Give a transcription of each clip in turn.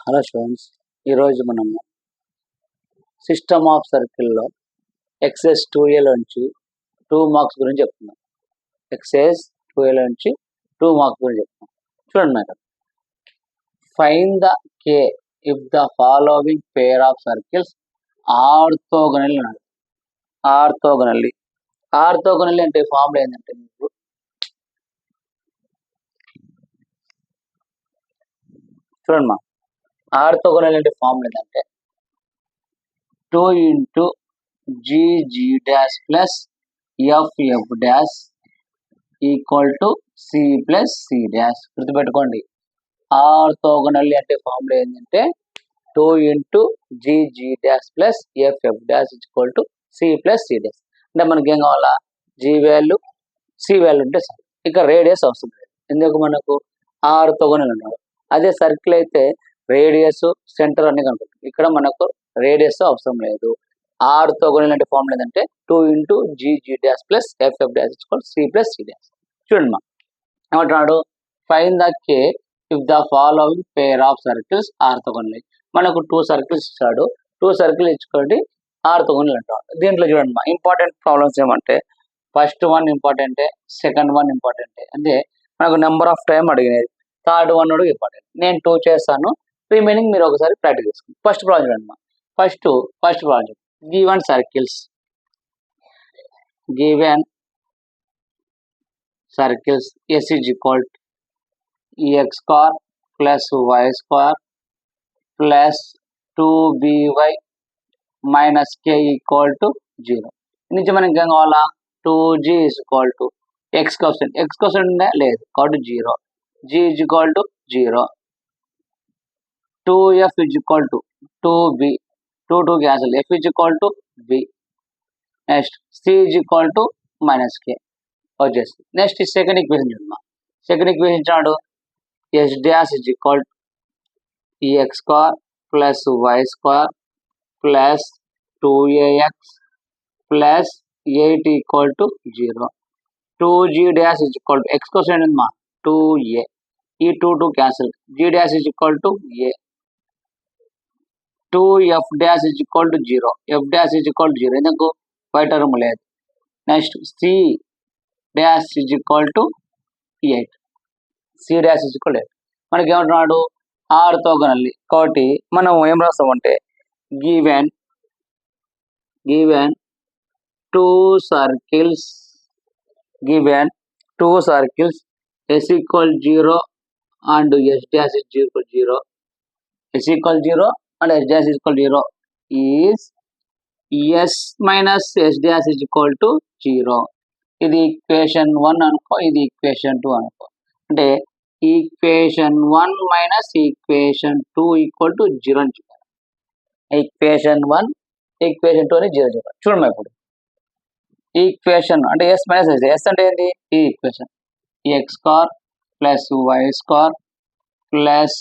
Hello students, ఈరోజు మనము system of సర్కిల్లో ఎక్సైజ్ 2A నుంచి 2 మార్క్స్ గురించి చెప్తున్నాం. ఎక్సైజ్ 2A నుంచి 2 మార్క్స్ గురించి చెప్తున్నాం. చూడండి madam, find the K if the following pair of circles orthogonal అన్నాడు. ఆర్థోగనల్లీ అంటే ఫార్ములా ఏంటంటే మీకు చూడండి మా ఆర్థోగనల్ అంటే ఫార్ములా ఏంటంటే 2 into GG dash plus FF dash equal to C plus C dash. గుర్తుపెట్టుకోండి, ఆర్థోగనల్లీ అంటే ఫార్ములా ఏంటంటే 2 into GG dash plus FF dash equal to C plus C dash. అంటే మనకి ఏం కావాలా? G వాల్యూ C వాల్యూ ఉంటే సార్, ఇక రేడియస్ అవసరం లేదు. ఎందుకు? మనకు ఆర్థోగనల్ ఉన్నాడు. అదే సర్కిల్ అయితే రేడియస్ సెంటర్ అన్ని కనుకుంటుంది. ఇక్కడ మనకు రేడియస్ అవసరం లేదు. ఆర్థోగనల్ అంటే ఫార్ములా ఏంటంటే 2 into GG dash plus FF dash equal C plus C dash. చూడండి మా ఏమంటున్నాడు? Find the K if the following pair of circles orthogonal. మనకు 2 సర్కిల్స్ ఇచ్చాడు. 2 సర్కిల్ ఇచ్చుకోండి ఆర్థోగనల్ అంటాడు. దీంట్లో చూడండి మా ఇంపార్టెంట్ ప్రాబ్లమ్స్ ఏమంటే ఫస్ట్ వన్ ఇంపార్టెంటే, సెకండ్ వన్ ఇంపార్టెంటే. అంటే మనకు నెంబర్ ఆఫ్ టైం అడిగినది. థర్డ్ వన్ కూడా ఇంపార్టెంట్. నేను 2 చేస్తాను, రిమైనింగ్ మీరు ఒకసారి ప్రాక్టీస్ చేసుకోండి. ఫస్ట్ ప్రాబ్లం చూడండి మా first problem. Given circles S is equal to EX square plus Y square plus 2BY minus K equal to 0. నుంచి మనకి ఏం కావాలా? 2G is equal to X question ఉందా? లేదు కాబట్టి 0. G is equal to 0. 2F is equal to 2B. 2 cancel. F is equal to B. Next C is equal to minus K వచ్చేసి. Next second equation చూద్దాం. Second equation ఇచ్చాడు S dash is equal to EX square plus Y square plus 2AX plus 8 equal to 0. 2G dash is equal to X question ఉందమ్మా 2A. ఈ 2 cancel. G dash is equal to A. 2F dash is equal to 0. F dash is equal to 0. ఎందుకు? పై term లేదు. Next C dash is equal to 8. C dash is equal to 8. మనకి ఏమంటున్నాడు? ఆర్థోగనల్లీ. కాబట్టి మనం ఏం రాస్తామంటే given 2 circles S equal 0 and S dash is equal 0. S equal 0 and S dash is equal 0 is S minus S dash is equal to 0. ఇది equation 1 అనుకో, ఇది equation 2 అనుకో. అంటే equation 1 minus equation 2 equal to 0 అని చెప్పారు. Equation 1 equation 2 అని 0 చెప్పారు. చూడమ్మా ఇప్పుడు ఈక్వేషన్ అంటే S మైనస్ S. S అంటే ఏంటి? ఈ equation EX square plus Y square plus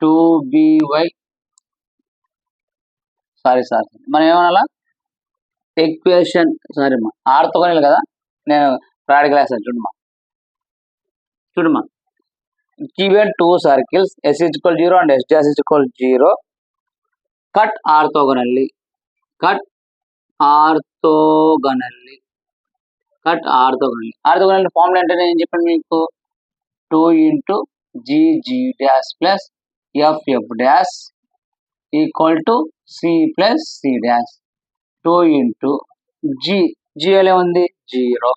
2BY sorry మనం ఏమనాలా? ఈక్వేషన్ ఆర్థోగనల్ కదా, నేను ప్రాక్టికల్ వేస్తాను. చూడమ్మా given 2 circles S is equal 0 and S dash is equal 0 cut ఆర్థోగనల్లీ. ఆర్థోగనల్లీ formula అంటే నేను చెప్పాను మీకు 2 into GG dash plus FF dash equal to C plus C dash. 2 into G ఏముంది? 0.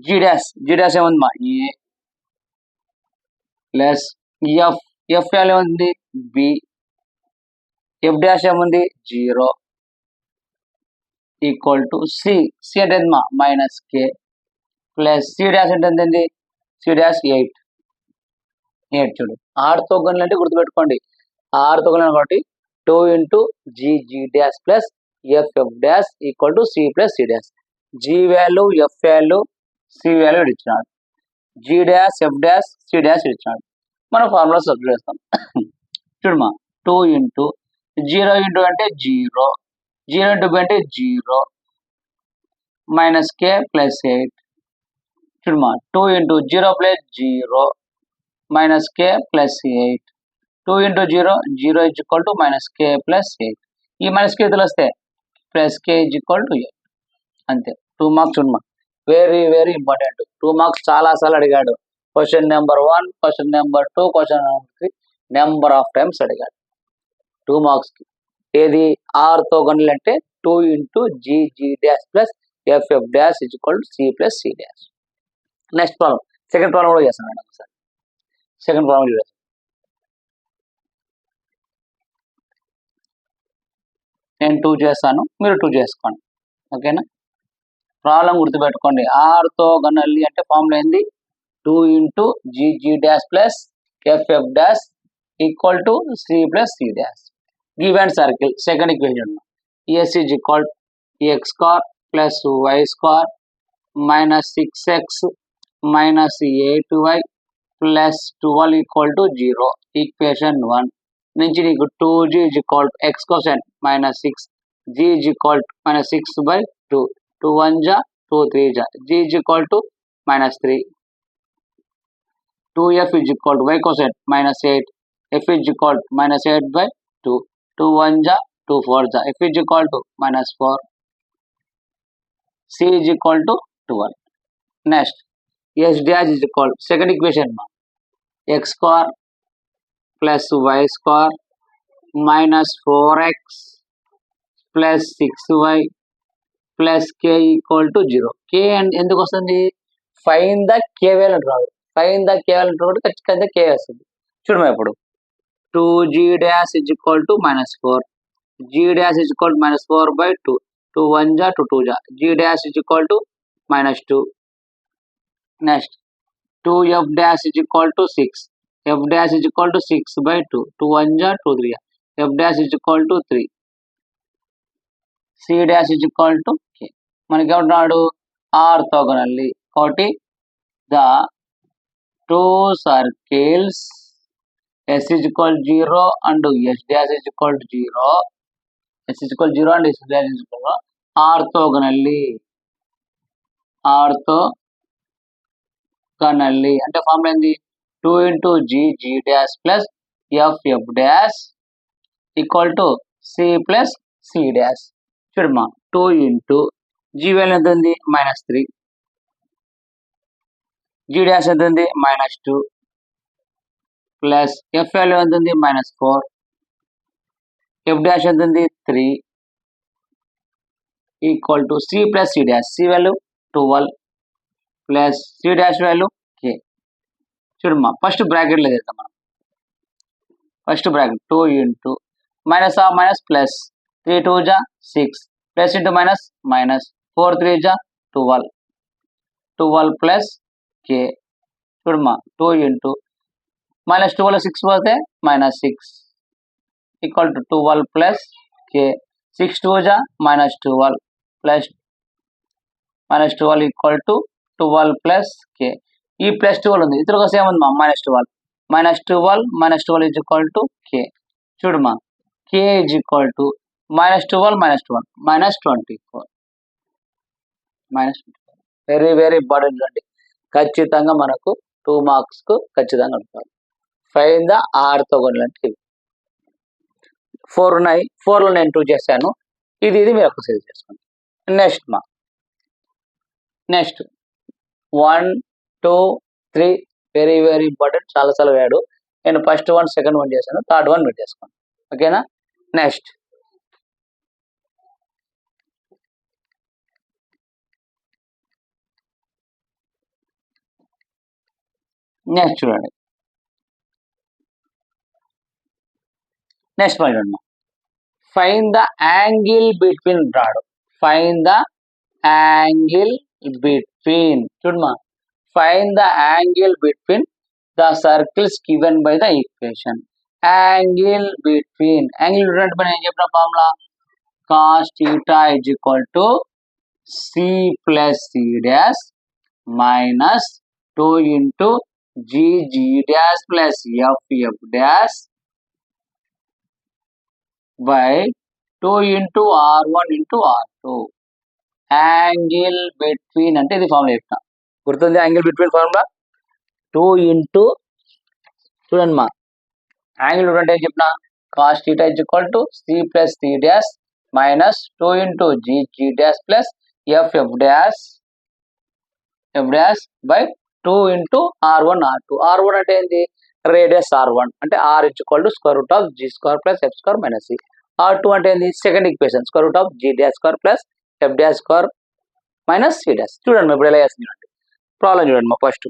G డాష్ ఏముంది మా A ప్లస్ F ఏముంది? B. F dash ఏముంది? 0 equal to C అంటే మా minus K plus C dash అంటే ఏంటండి? C dash 8. చూడు ఆర్థోగనల్ అంటే గుర్తుపెట్టుకోండి, ఆర్థోగనల్ కాబట్టి 2 into GG dash plus FF dash equal to C plus C dash. G value, F value, C value ఇచ్చినాడు. G dash, F dash, C dash ఇచ్చినాడు. మనం formula substitute చేస్తాం. చూడమ్మా 2 ఇంటూ 0 ఇంటూ అంటే 0, 0 ఇంటూ B అంటే 0 minus K plus 8. చూడమ్మా 2 into 0 plus 0 minus K plus 8 2 into 0, 0 is equal to minus k plus 8. ఈ minus కే వస్తే plus K is equal to 8. అంతే. 2 మార్క్స్ ఉన్నా. Very very important. 2 మార్క్స్ చాలాసార్లు అడిగాడు. Question number 1, question number 2, question number 3 number of times అడిగాడు 2 మార్క్స్కి. ఏది orthogonal అంటే 2 into g dash plus F dash is equal to c plus c dash. Next problem, second problem కూడా చేస్తాను madam. ఒకసారి second problem చూడండి. నేను 2 చేస్తాను, మీరు 2 చేసుకోండి. ఓకేనా? ప్రాబ్లం గుర్తుపెట్టుకోండి. ఆర్థోగోనల్లీ అంటే ఫార్ములా ఏంది? 2 into g dash plus F dash equal to c plus c dash. Given circle second equation s is equal to x square plus y square minus 6x minus 8y plus 12 equal to 0. Equation 1 నుంచి నీకు 2g is equal to x cosine minus 6, g is equal to minus 6 by 2, 2 1 ja 2 3 ja, g is equal to minus 3, 2f is equal to y cosine minus 8, f is equal to minus 8 by 2, 2 1 ja 2 4 ja, f is equal to minus 4, c is equal to 12. Next, s dash is equal to second equation x square plus y square minus 4x plus 6y plus k equal to 0. k ఎందుకు వస్తుంది? Fine the k value రాదు. Fine the k value కూడా ఖచ్చితంగా k వస్తుంది. చూడమా ఇప్పుడు 2g dash is equal to minus 4, g dash is equal to minus 4 by 2, 2 1 ja 2 2 ja, g dash is equal to minus 2. Next, 2f dash is equal to 6, f dash is equal to 6 by 2, 2 1 ja 2 3 ja, f dash is equal to 3, c dash is equal to k. మనకి ఏమంటున్నాడు? ఆర్థోగోనల్లీ. కాబట్టి the two circles s is equal to 0 and s dash is equal to 0, s is equal to 0 and s dash is equal to ఆర్థోగోనల్లీ. ఆర్థోగోనల్లీ అంటే formula ఏంది? 2 into g dash plus f dash equal to c plus c dash. చూడమ్మా 2 into g value ఎంత ఉంది? minus 3, g dash ఎంత ఉంది? minus 2 plus f value ఎంత ఉంది? minus 4, f dash ఎంత ఉంది? 3 equal to c plus c dash. c value 12 plus c dash value k. చూడమ్మా ఫస్ట్ బ్రాకెట్లో చేద్దాం మనం. First bracket 2 into minus of minus plus 3 2 జా 6 ప్లస్ ఇంటూ మైనస్ మైనస్ 4 3 జా 12, 12 ప్లస్ k. చూడమ్మా 2 into minus 12 6 పోతే minus 6 equal to 12 plus k. 6 2 ja minus 12 plus minus 12 equal to 12 plus k. ఈ plus 12 ఉంది, ఇతర కోసం ఏముంది మా? minus 12, minus 12 is equal to k. చూడమ్మా k is equal to minus 12 minus 12 minus 24, minus 24. Very very important అండి. ఖచ్చితంగా మనకు 2 మార్క్స్ కు ఖచ్చితంగా ఉంటారు. ఫైన్ ద ఆర్థోగోనల్ అంటే 4 ఉన్నాయి. 4లో నేను 2 చేశాను. ఇది మీరు ఒకసారి చేసుకోండి. Next 1 2 3 very very important. చాలా వేడు. నేను ఫస్ట్ 1 సెకండ్ 1 చేశాను, థర్డ్ 1 మీరు చేసుకోండి. ఓకేనా? నెక్స్ట్ చూడండి. నెక్స్ట్ పాయింట్ అమ్మా, ఫైన్ ద యాంగిల్ బిట్వీన్ రాడు. Find the angle between. చూడమ్మా find the angle between the circles given by the equation. Angle between. Angle between అంటే నేను చెప్పిన formula cos theta is equal to c plus c dash minus 2 into g dash plus f dash by 2 into r1 into r2. Angle between అంటే ఇది formula చెప్తా. గుర్తుంది angle between formula? 2 into చూడండి మా angle అంటే ఏం చెప్పిన cos theta is equal to C plus C dash minus 2 into G dash plus F dash by 2 into R1 అంటే ఏంటి రేడియస్ R1 అంటే R is equal to square root of G square plus F square minus C. R2 అంటే ఏంటి second equation square root of G dash square plus F dash square minus C dash. చూడండి ఇప్పుడు ఎలా చేస్తుంది problem చూడండి మా first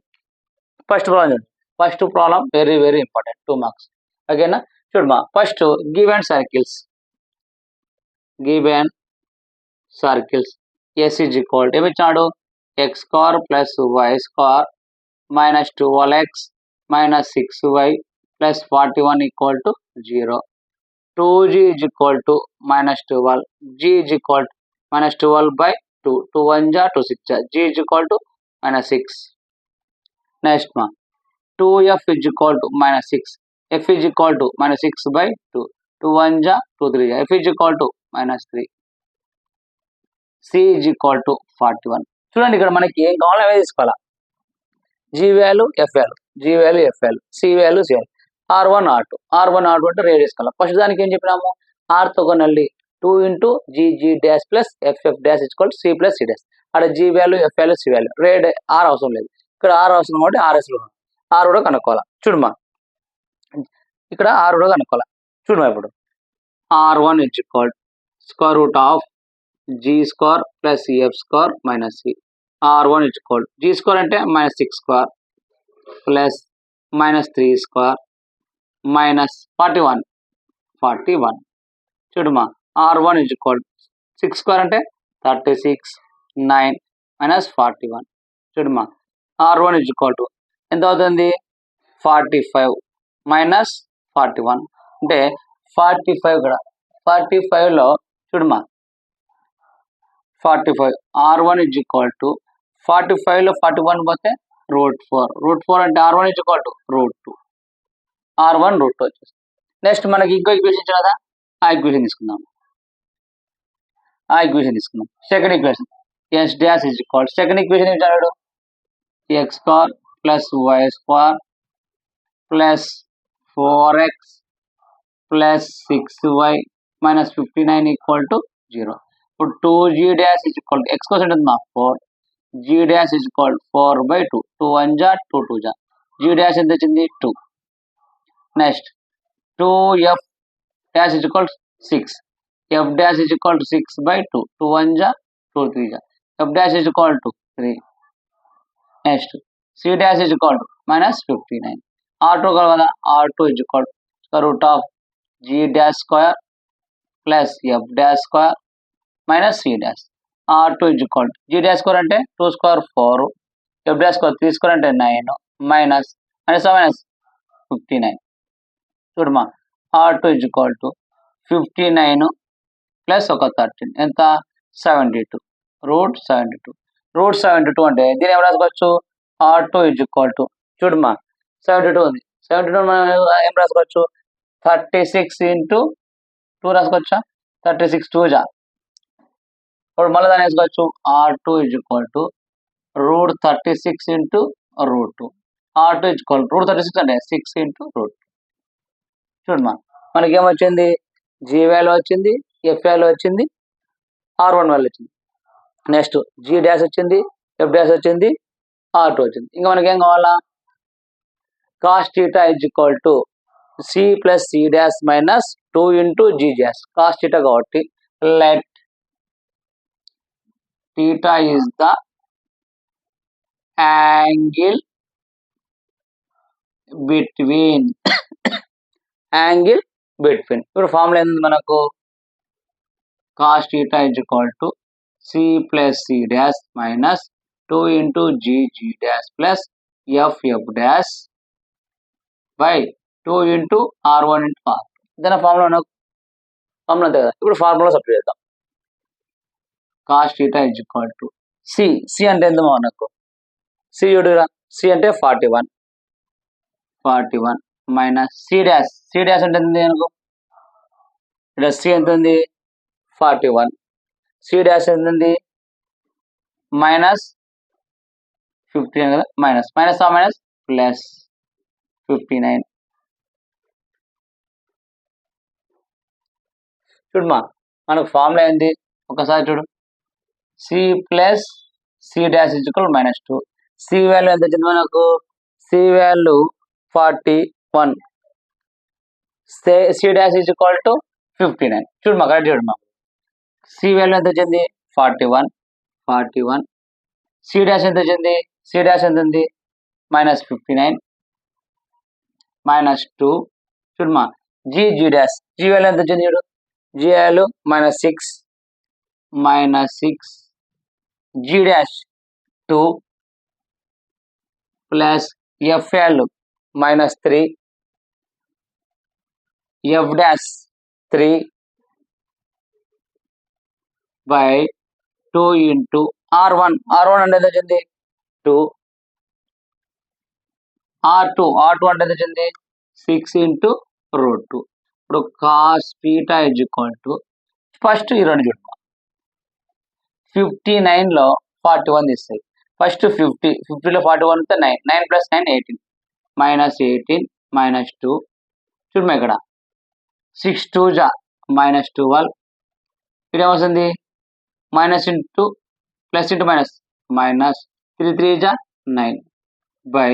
problem చూడండి. First problem very very important 2 marks ఓకేనా. చూడమ్మా first given circles S is equal to ఏమిచ్చాడు x square plus why square minus 12x minus 6y plus 41 equal to 0. 2g is equal to minus 12 g is equal to minus 12 by 2 2 1 జా 2 6 జా g is equal to minus 6. Next మా 2f is equal to minus 6 f is equal to minus 6 by 2 2 1 జా 2 3 జా f is equal to minus 3. c is equal to 41. చూడండి ఇక్కడ మనకి ఏం కావాలో అవే తీసుకోవాలా g value f value g value f value c value c value r1 r2 అంటే రేడియస్ కావాలా. ఫస్ట్ దానికి ఏం చెప్పినాము orthogonally 2 into G dash plus F dash equal to C plus C dash. అక్కడ g value f value c value raid r అవసరం లేదు ఇక్కడ r అవసరం కాబట్టి rs లో r కూడా కనుక్కోవాలా. చూడమా ఇక్కడ r కూడా కనుక్కోవాలా. చూడమా ఇప్పుడు r1 is equal square root of g square plus F square minus c. r1 is equal g square అంటే minus 6 square plus minus 3 square minus 41. చూడమా r1 ఇజ్ ఈక్వల్ 6 స్క్వేర్ అంటే 36 9 minus 41. చూడమా r1 is equal to ఎంత అవుతుంది 45 minus 41 అంటే 45 కూడా 45లో చూడమా 45 r1 ఇజ్ ఈక్వల్ టు 45లో 41 పోతే √4 అంటే r1 is equal to √2 r1 √2 వచ్చేస్తుంది. నెక్స్ట్ మనకి ఇంకో ఈక్వేషన్ ఇచ్చారు కదా ఆ ఈక్వేషన్ తీసుకుందాం. Second equation S dash is equal second equation ఇచ్చాడు x square plus why square plus 4x plus 6y minus 59 equal to 0. ఇప్పుడు 2g dash is equal to x కోసం ఉంటుంది మా 4 g dash is equal 4 by 2 2 1 జా 2 2 జా g dash ఎంత వచ్చింది 2. Next 2f dash is equal 6 f dash is equal to 6 by 2 2 1 జా 2 3 జా f dash is equal to 3. Next c dash is equal to minus 59. r2 కదా r2 is equal square root of g dash square plus f dash square minus c dash. r2 is equal g dash square అంటే 2 square 4 f dash square 3 square అంటే 9 minus 59. చూడమా r2 is equal to 59 plus ఒక 13 ఎంత 72 √72 అంటే దీన్ని ఏం రాసుకోవచ్చు r2 is equal to చూడమా 72 ఉంది 72 మనం ఏం రాసుకోవచ్చు 36 ఇంటూ 2 రాసుకోవచ్చా 36 2 జా. ఇప్పుడు మళ్ళీ దాన్ని వేసుకోవచ్చు r2 is equal to √36 into √2 r2 is equal √36 అంటే 6 ఇంటూ √2. చూడమా మనకి ఏమొచ్చింది g వాల్యూ వచ్చింది f వాల్యూ వచ్చింది r1 వాల్యూ వచ్చింది. నెక్స్ట్ g డాష్ వచ్చింది f డాష్ వచ్చింది r2 వచ్చింది. ఇంకా మనకి ఏం కావాలా cos theta is equal to c plus c dash minus 2 into g dash cos theta కాబట్టి let theta is the angle between ఇప్పుడు ఫార్ములా ఏంది మనకు cos theta is equal to c plus c dash minus 2 into g dash plus f dash by 2 into r1 into r. ఇదైనా formula అంతే కదా. ఇప్పుడు formula substitute చేద్దాం cos theta is equal to c అంటే ఎంత మనకు c చూడరా c అంటే 41 మైనస్ c డాష్ అంటే ఎంత అనుకో ఇక్కడ c ఎంత ఉంది 41 c డాష్ ఎంత ఉంది మైనస్ 15 కదా మైనస్ మైనస్ ప్లస్ 59 చూడమ్మా, మనకు ఫార్ములా ఏంది ఒకసారి చూడు. C plus C dash equal -2. C value ఎంత వచ్చింది మనకు? C value 41, C dash equal to 59. చూడమ్మా, కరెక్ట్ చూడమ్మా. సి వాల్యూ ఎంత వచ్చింది? 41. సి డాష్ ఎంత వచ్చింది? సి డాష్ ఎంత ఉంది? -59 -2. చూడమ్మా, జీ డాష్, జీ వాల్యూ ఎంత వచ్చింది చూడు? G value -6 G dash 2 plus F value -3 F dash 3 by 2 into R1 అంటే ఎంత వచ్చింది? 2. R2 అంటే ఎంత వచ్చింది? 6 ఇంటూ √2. ఇప్పుడు cos theta is equal to, first ఈ రెండు చూడమ్మా. 59లో 41 తీస్తాయి. ఫస్ట్ 50లో 41 ఉంటే 9 ప్లస్ 9 18 -18 -2. చూడమ్మా, ఇక్కడ 6 2 జా -12. ఇక్కడ ఏమొస్తుంది? Minus into plus into minus 3 3 జా 9 బై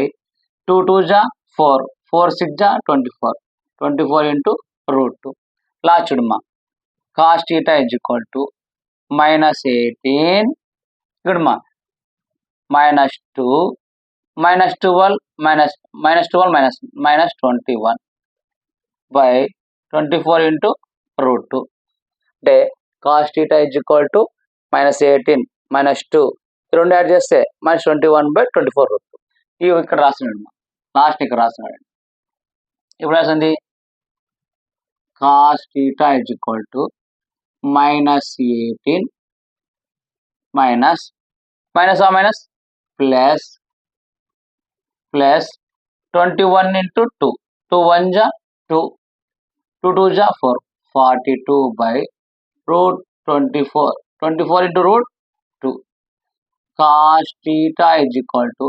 2 2 జా 4 4 6 జా 24 ఇంటూ √2. లాస్ట్ చూడమ్మా, cos theta is equal to -18 చూడమ్మా -2 -12 -21 బై 24 ఇంటూ √2. అంటే cos theta is equal to -18 -2 రెండు యాడ్ చేస్తే -21/24 √2. ఇవి ఇక్కడ రాస్తున్నాడు, లాస్ట్ ఇక్కడ రాస్తున్నాడు. ఇప్పుడు రాసింది cos theta is equal to -18 plus 21 into 2 2 1 జా 2 2 2 జా 4 42 by √24 into √2. Cos theta is equal to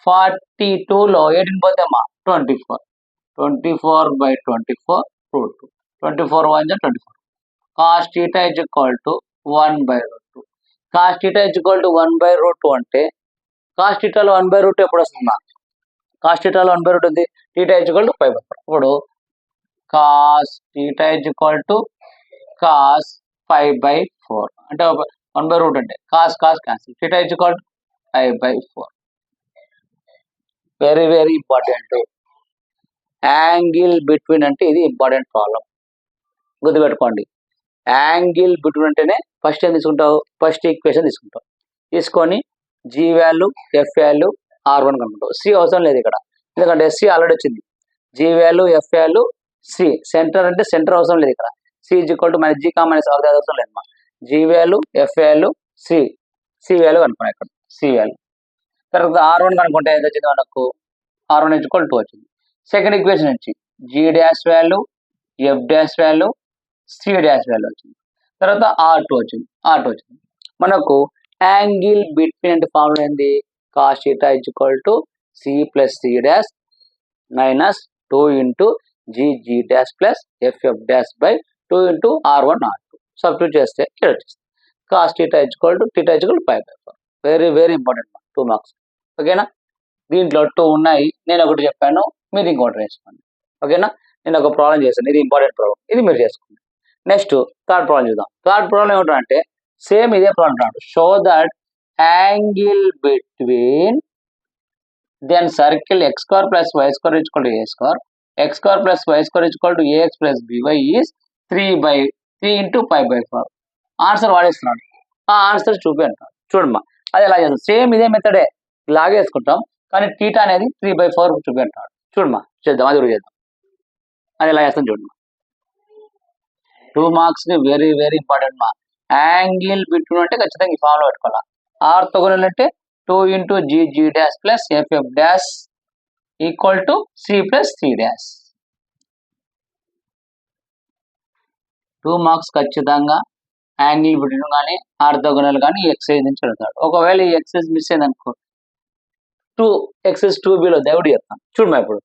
42లో 18 పోతేమ్మా 24/24 √2. 24 1 జా 24. Cos theta is equal to 1/√2. Cos theta is equal to 1/√2 అంటే కాస్ థీటాలో 1/√2 ఎప్పుడు వస్తుందా? కాస్ థీటాలో 1/√2 ఉంది, థీటా ఈజ్ ఈక్వల్ టు π/4. ఇప్పుడు cos theta is equal to cos π/4 అంటే 1/√2 అంటే cos cancel, theta is equal to π/4. Very very important. Angle between అంటే ఇది important problem, గుర్తుపెట్టుకోండి. యాంగిల్ బిట్వీన్ అంటేనే ఫస్ట్ ఏం తీసుకుంటావు? ఫస్ట్ ఈక్వేషన్ తీసుకుంటావు. తీసుకొని g value f value R1 కనుక్కుంటావు. సి అవసరం లేదు ఇక్కడ, ఎందుకంటే సి ఆల్రెడీ వచ్చింది. G value f value c, centre అంటే సెంటర్ అవసరం లేదు ఇక్కడ. C is equal to -G, అవసరం లేదు మా. G value f value c value కనుక్కున్నాం ఇక్కడ, సి వాల్యూ. తర్వాత R1 కనుక్కుంటే ఎంత వచ్చింది మనకు? R1 ఈజ్ ఈక్వల్ 2 వచ్చింది. సెకండ్ ఈక్వేషన్ నుంచి g dash value f dash value c dash value వచ్చింది. తర్వాత R2 వచ్చింది. మనకు యాంగిల్ బిట్వీన్ అంటే ఫార్ములా ఏంది? Cos theta is equal to C plus C dash minus 2 into G dash plus F dash by 2 into R1 substitute చేస్తే ఇక్కడ వచ్చేస్తుంది. Cos theta is equal to π/4. Very very important, 2 marks. ఓకేనా? దీంట్లో 2 ఉన్నాయి, నేను ఒకటి చెప్పాను, మీరు ఇంకోటి వేసుకోండి. ఓకేనా? నేను ఒక ప్రాబ్లం చేశాను, ఇది ఇంపార్టెంట్ ప్రాబ్లం, ఇది మీరు చేసుకోండి. నెక్స్ట్ థర్డ్ ప్రాబ్లం చూద్దాం. థర్డ్ ప్రాబ్లం ఏమిటంటే సేమ్ ఇదే ప్రాబ్లం అంటాడు. Show that angle between then circle x² + y² = a², x² + y² = ax + by is 3 into π/4. Answer వాడేస్తున్నాడు, ఆ ఆన్సర్ చూపి అంటాడు. చూడమ్మా, అది ఎలా చేస్తాం? సేమ్ ఇదే మెథడే, లాగేసుకుంటాం, కానీ థీటా అనేది 3/4 చూపి అంటాడు. చూడమ్మా, చేద్దాం, అది కూడా చేద్దాం. అది ఎలా చేస్తాం చూడమ్మా. 2 మార్క్స్ ని వెరీ వెరీ ఇంపార్టెంట్ మా. యాంగిల్ బిట్వీన్ అంటే ఖచ్చితంగా ఈ ఫార్ములా పెట్టుకోవాలి. ఆర్తోగోనల్ అంటే 2 into G dash plus F dash equal to C plus C dash. 2 marks ఖచ్చితంగా యాంగిల్ బిట్వీన్ కానీ ఆర్తోగోనల్ కానీ ఎక్సైజ్ నుంచి అడుగుతాడు. ఒకవేళ ఈ ఎక్సైజ్ మిస్ అయిందనుకో, ఎక్సైజ్ 2bలో దేవుడు చెప్తాను. చూడమ్మా, ఇప్పుడు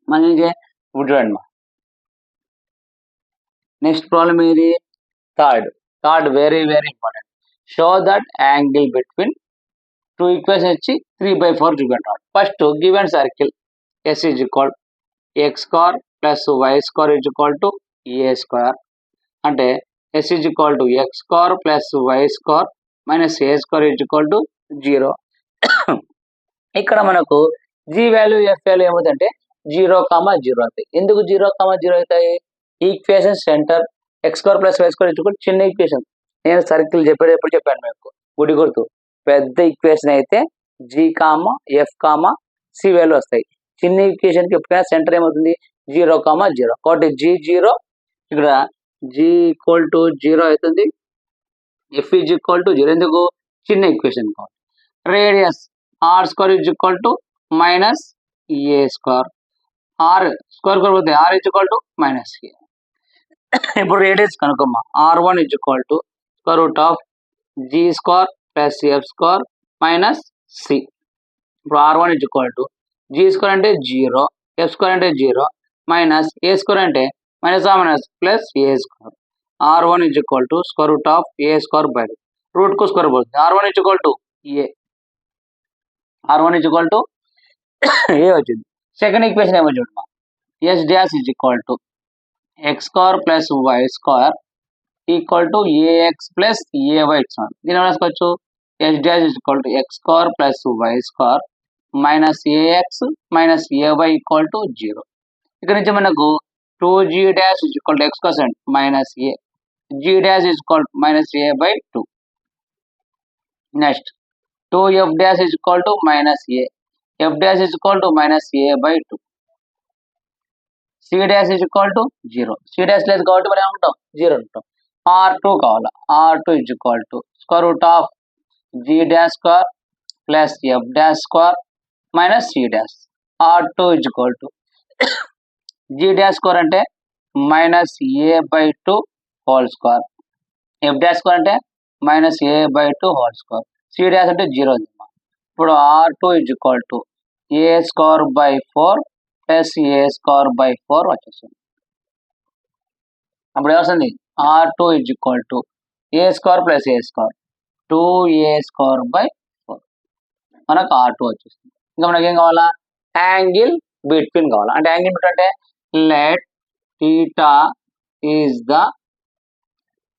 మనం ఇప్పుడు చూడండి మా. నెక్స్ట్ ప్రాబ్లం ఏది? Third very very important. Show that angle between two equation వచ్చి 3/4 చూపెట్టాలి. First given circle S is equal x square plus why square is equal to a square. అంటే S is equal to x square plus why square minus A square is equal to 0. ఇక్కడ మనకు G value f value ఏమవుతుందంటే 0,0 అవుతాయి. ఎందుకు 0,0 అవుతాయి? Equation center X square plus why square is చిన్న equation. నేను circle చెప్పేటప్పుడు చెప్పాను మీకు గుడి గుర్తు. పెద్ద ఈక్వేషన్ అయితే G comma F comma C value వస్తాయి. చిన్న ఈక్వేషన్కి ఎప్పుడైనా సెంటర్ ఏమవుతుంది 0,0. కాబట్టి జీ 0, ఇక్కడ జీ ఈక్వల్ టు 0 అవుతుంది. ఎఫ్ ఈజ్ ఈక్వల్ టు 0 ఎందుకు చిన్న ఈక్వేషన్. Radius r square is equal to minus A square. R square పోతే r is equal to minus a. ఇప్పుడు రేడియస్ కనుకోమ్మా. R1 is equal to square root of G square plus F square minus c. ఇప్పుడు R1 is equal to g square అంటే 0, f square అంటే 0 minus ఏ square అంటే minus plus a square. R1 is equal to square root of a square by root కు square పోతుంది. R1 is equal to a. R1 is equal to a వచ్చింది. Second equation ఏమో చూడమ్మా. S dash is equal to x square plus why square equal to a x plus a y ఇచ్చాను. దీని రాసుకోవచ్చు S dash is equal to x square plus why square minus a x minus a y equal to 0. ఇక్కడ నుంచి మనకు 2g dash is equal to x percent minus a, g dash is equal to minus A by 2. Next 2f dash is equal to minus a, f dash is equal to minus A by 2. c dash is equal to 0. c dash లేదు కాబట్టి మనం ఏమంటాం 0 అంటాం. R2 కావాలి. R2 is equal to square root of g dash square plus F dash square minus c dash. R2 is equal to g dash square అంటే minus A by 2 whole square, F dash square అంటే minus A by 2 whole square, c dash అంటే 0. ఇప్పుడు R2 is equal to a square by 4 plus a square by 4 వచ్చేస్తుంది. అప్పుడు ఏమొస్తుంది R2 is equal to a square plus a square 2a square by 4. మనకు R2 వచ్చేస్తుంది. ఇంకా మనకి ఏం కావాలా యాంగిల్ బిట్వీన్ కావాలా. అంటే యాంగిల్ బిట్వీన్ అంటే let theta is the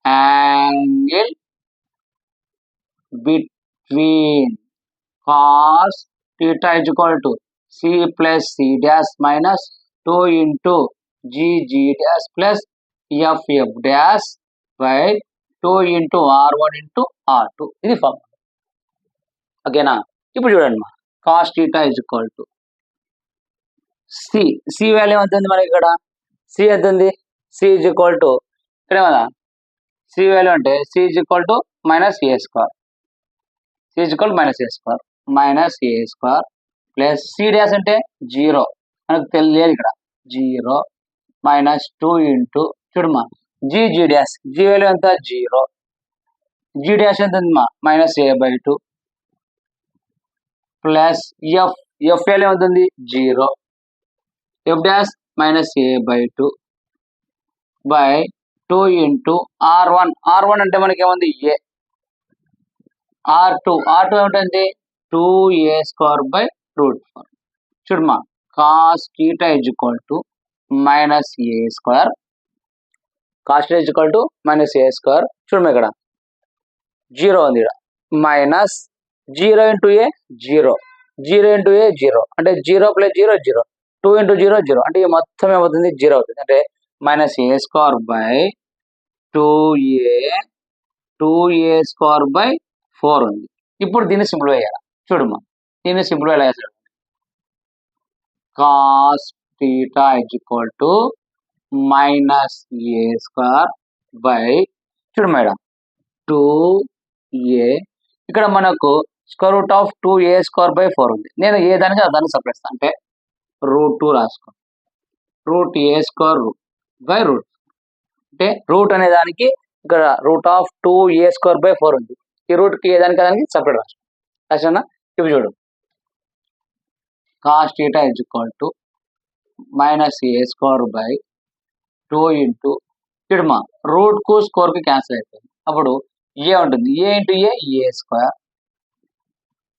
angle between cos theta is equal to c plus c dash minus 2 into g dash plus f dash by 2 into r1 into r2. ఇది formula. ఓకేనా. ఇప్పుడు చూడండి మా cos theta is equal to c value ఎంత ఉంది మనకి ఇక్కడ c ఎంత ఉంది c is equal to ఇక్కడ ఏమన్నా c వాల్యూ అంటే c is equal to minus a square, c is equal to minus a square minus A square plus C dash అంటే 0 మనకు తెలియదు ఇక్కడ 0 మైనస్ 2 ఇంటూ చూడమ్మా జీ డాష్ జీ వాల్యూ ఎంత 0, G dash ఎంత ఉందమ్మా minus A by 2 plus F value ఎంత ఉంది 0, F dash minus A by 2 by 2 into R1 అంటే మనకి ఏముంది ఏ, R2 ఏమిటండి 2a స్క్వేర్ బై రూట్ 4. చూడమ్మా cos theta is equal to minus A square, cos theta is equal to minus A square. చూడమ్మా ఇక్కడ 0 ఉంది ఇక్కడ మైనస్ 0 ఇంటూ ఏ 0, 0 into ఏ 0 అంటే 0 ప్లస్ 0 0, 2 ఇంటూ 0 0 అంటే ఈ మొత్తం ఏమవుతుంది 0 అవుతుంది. అంటే minus A square by 2a square by 4 ఉంది. ఇప్పుడు దీన్ని సింప్లిఫై చేయాలి. చూడమ్మా దీన్ని సింప్లిఫై ఎలా చేస్తాడు cos theta is equal to minus A square by చూడమ్మా ఇక్కడ 2a ఇక్కడ మనకు square root of 2a square by 4 ఉంది. నేను ఏ దానికి దాన్ని సపరేట్ చేస్తాను అంటే రూట్ 2 రాసుకో, root A square by root అంటే రూట్ అనే దానికి ఇక్కడ root of 2a square by 4 ఉంది. ఈ రూట్కి ఏ దానికి సపరేట్ రాసుకో రాసినా. ఇప్పుడు చూడు cos theta is equal to minus A square by 2 into చూడమ్మా రూట్ కు స్క్వేర్ కి క్యాన్సిల్ అయిపోయింది. అప్పుడు ఏ ఉంటుంది, ఏ ఇంటూ ఏ స్క్వేర్.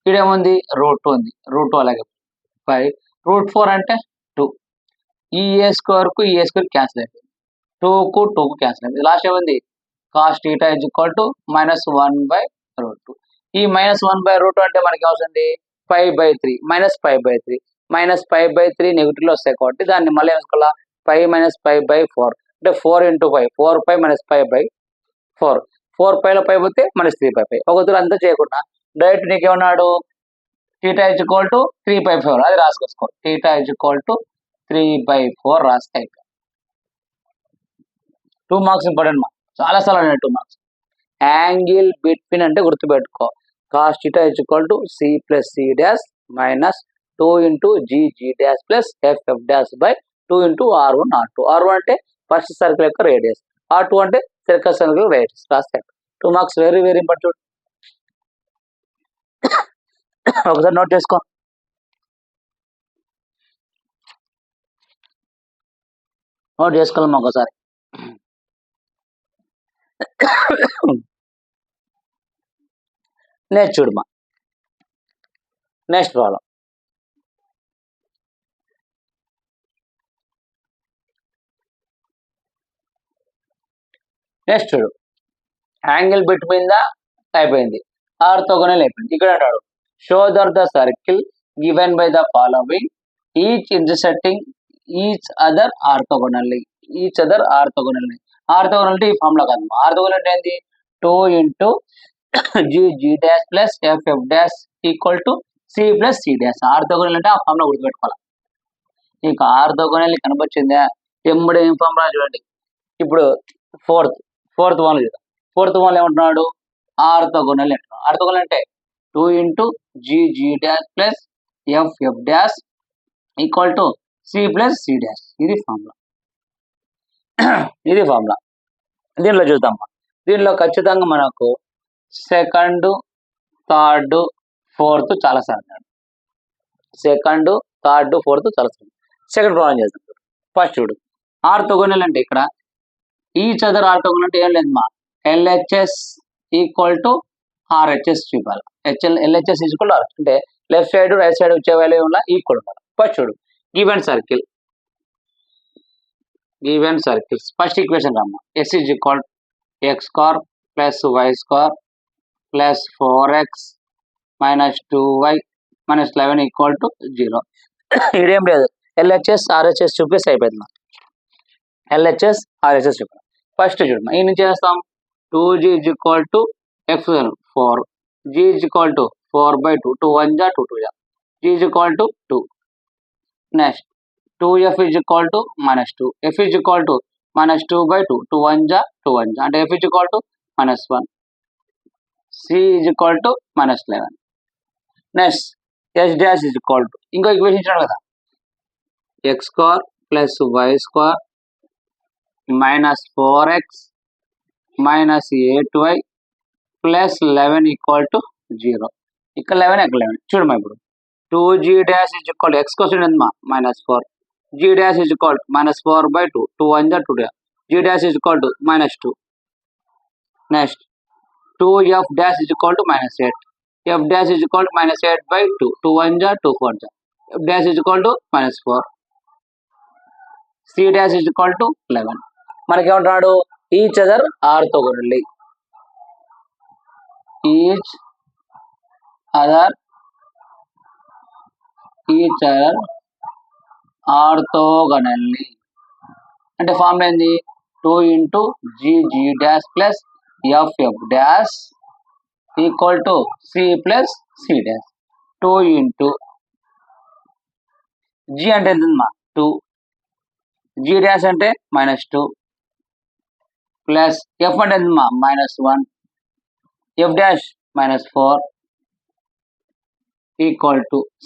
ఇక్కడేముంది రూట్ ఉంది, రూట్ అలాగే 5. √4 అంటే 2. ఈ ఏ స్క్వేర్ కు ఏ స్క్వేర్ క్యాన్సిల్ అయిపోయింది, 2 కు 2 కు క్యాన్సిల్ అయిపోయింది. లాస్ట్ ఏముంది cos θ -1/√2. ఈ -1/√2 అంటే మనకి ఏమవుతుంది 5/3 -5/3 -5/3 నెగిటివ్లో వస్తాయి కాబట్టి దాన్ని మళ్ళీ ఏమనుకోవాలా 5 - 5/4 అంటే 4 × 5 4π - 5/4 4πలో 5 పోతే -3/5. ఒక దూరం అంతా చేయకుండా డైరెక్ట్ నీకేమన్నాడు θ 3/4 అది రాసుకో. θ 3/4 రాస్తే 2 మార్క్స్ ఇంపార్టెంట్ మా, చాలా సార్లు అన్నాడు 2 మార్క్స్. యాంగిల్ బిట్వీన్ అంటే గుర్తుపెట్టుకో, cos θ C + C' - 2 × G' + FF' 2 × R1 R2. R1 అంటే ఫస్ట్ సర్కిల్ యొక్క రేడియస్, R2 అంటే సెకండ్ సర్కిల్ రేడియస్ రాస్తే 2 మార్క్స్. Very very important. ఒకసారి నోట్ చేసుకో. నోట్ చేసుకోవాలమ్మా ఒకసారి. నెక్స్ట్ చూడమ్మా, నెక్స్ట్ ప్రాబ్లం. నెక్స్ట్ చూడు, యాంగిల్ బిట్వీన్ ద అయిపోయింది, ఆర్థోగోనల్ అయిపోయింది. ఇక్కడ అంటాడు show that the circle given by the following each intersecting each other orthogonally. Orthogonal అంటే ఈ ఫార్ములా కాదు, ఆర్థోగోనల్ అంటే ఏంటి 2 × G' + FF' = C + C'. Orthogonal అంటే ఆ ఫార్ములా గుర్తుపెట్టుకోవాలి. నీకు ఆర్థోగోనల్ కనపచ్చిందా ఎమ్మడే ఏం ఫార్ములా చూడండి. ఇప్పుడు ఫోర్త్ వన్ చూద్దాం. ఫోర్త్ వన్ ఏమంటున్నాడు ఆర్థోగోనల్ అంటున్నాడు. ఆర్థోగోనల్ అంటే 2 × G' + FF' = C + C'. ఇది ఫార్ములా. దీనిలో చూద్దాం. దీనిలో ఖచ్చితంగా మనకు సెకండ్, థర్డ్, ఫోర్త్ చాలా సార్లు. సెకండ్, థర్డ్, ఫోర్త్ చాలా సార్లు. సెకండ్ ప్రాబ్లం చేద్దాం. ఫస్ట్ చూడు, ఆర్థోగోనల్ అంటే ఇక్కడ ఈచ్ అదర్ ఆర్థోగోనల్ అంటే ఏం లేదు మా, LHS = RHS చూపాలి. LHS = R అంటే లెఫ్ట్ సైడ్ రైట్ సైడ్ వచ్చే వాల్యూ ఉన్న ఈక్వల్ ఉండాలి. ఫస్ట్ చూడు, గివెన్ సర్కిల్స్ ఫస్ట్ ఈక్వేషన్ రామ్మా. S = x² + y² + 4x - 2y - 11 = 0. ఇదేం లేదు, LHS RHS చూపిస్తే అయిపోయింది. LHS RHS చూపాలి. ఫస్ట్ చూడమ్మా, ఈ నుంచి చేస్తాం 2g = x 4, g = 4/2, 2 1 2 2 g = 2. Next 2f = -2, f = -2/2, 2 1 2 1 అంటే f = -1, c = -11. నెక్స్ట్ s' ఇంకో ఈక్వేషన్ ఇచ్చాడు కదా, x² + y² - 4x - 8y + 11 = 0. ఇక్కడ 11 ఇక్కడ 11 చూడమ్మా. ఇప్పుడు 2g' x కోసం ఏందమ్మా -4, g' = -4/2, 2 1 2 g' = -2. Next 2f' = -8, f' = -8/2, 2 1 2 4 f' = -4, c' = 11. మనకేమంటున్నాడు each other orthogonally. Each other orthogonally అంటే ఫార్ములా ఏంది 2 × G' + FF' = C + C'. 2 × G అంటే ఎంతమ్మా 2, G' అంటే -2 ప్లస్ F అంటే ఎంతమ్మా -1, F' -4 =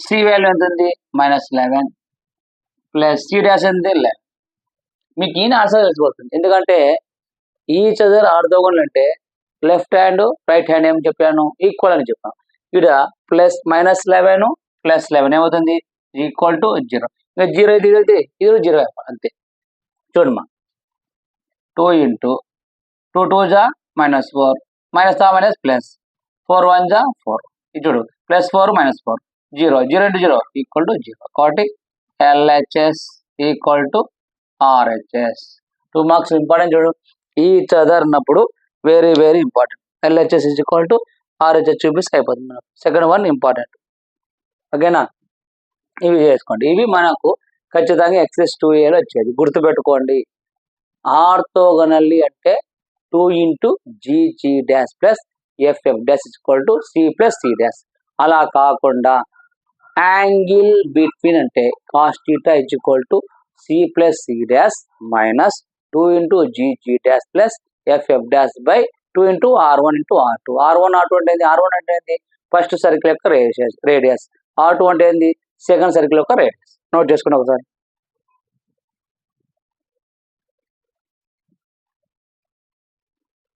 C వాల్యూ ఎంత ఉంది -11 ప్లస్ C' ఎంత 11. మీకు ఈయన ఆన్సర్ తెలిసిపోతుంది. ఎందుకంటే ఈచ్ అదర్ ఆర్థోగోనల్ అంటే లెఫ్ట్ హ్యాండ్ రైట్ హ్యాండ్ ఏం చెప్పాను ఈక్వల్ అని చెప్పాను. ఇక్కడ -11 + 11 ఏమవుతుంది = 0. ఇంకా 0 ఇది 0 అంతే. చూడమ్మా 2 × 2 2 జా -4 మైనస్ ఆ మైనస్ ప్లస్ 4 1 జా 4 ఇది చూడు +4 -4 0 0 into 0 ఈక్వల్ టు 0 కాబట్టి LHS equal to RHS 2 marks important చూడు ఈచ్ అదర్ అన్నప్పుడు very very important LHS is equal to RHS చూపిస్తే అయిపోతుంది మనకు సెకండ్ వన్ ఇంపార్టెంట్ ఓకేనా ఇవి చేసుకోండి ఇవి మనకు ఖచ్చితంగా ఎక్సెస్ 2Aలో వచ్చేది గుర్తుపెట్టుకోండి ఆర్థోగోనల్లీ అంటే 2 into GG dash plus FF dash equal to C plus C dash అలా కాకుండా యాంగిల్ బిట్వీన్ అంటే cos θ is equal to C plus C dash minus 2 into GG dash plus FF dash by 2 into R1 into R2 R1 R2 అంటే ఏంది R1 అంటే ఏంది first circle యొక్క radius R2 అంటే ఏంది సెకండ్ సర్కిల్ యొక్క radius note చేసుకుని ఒకసారి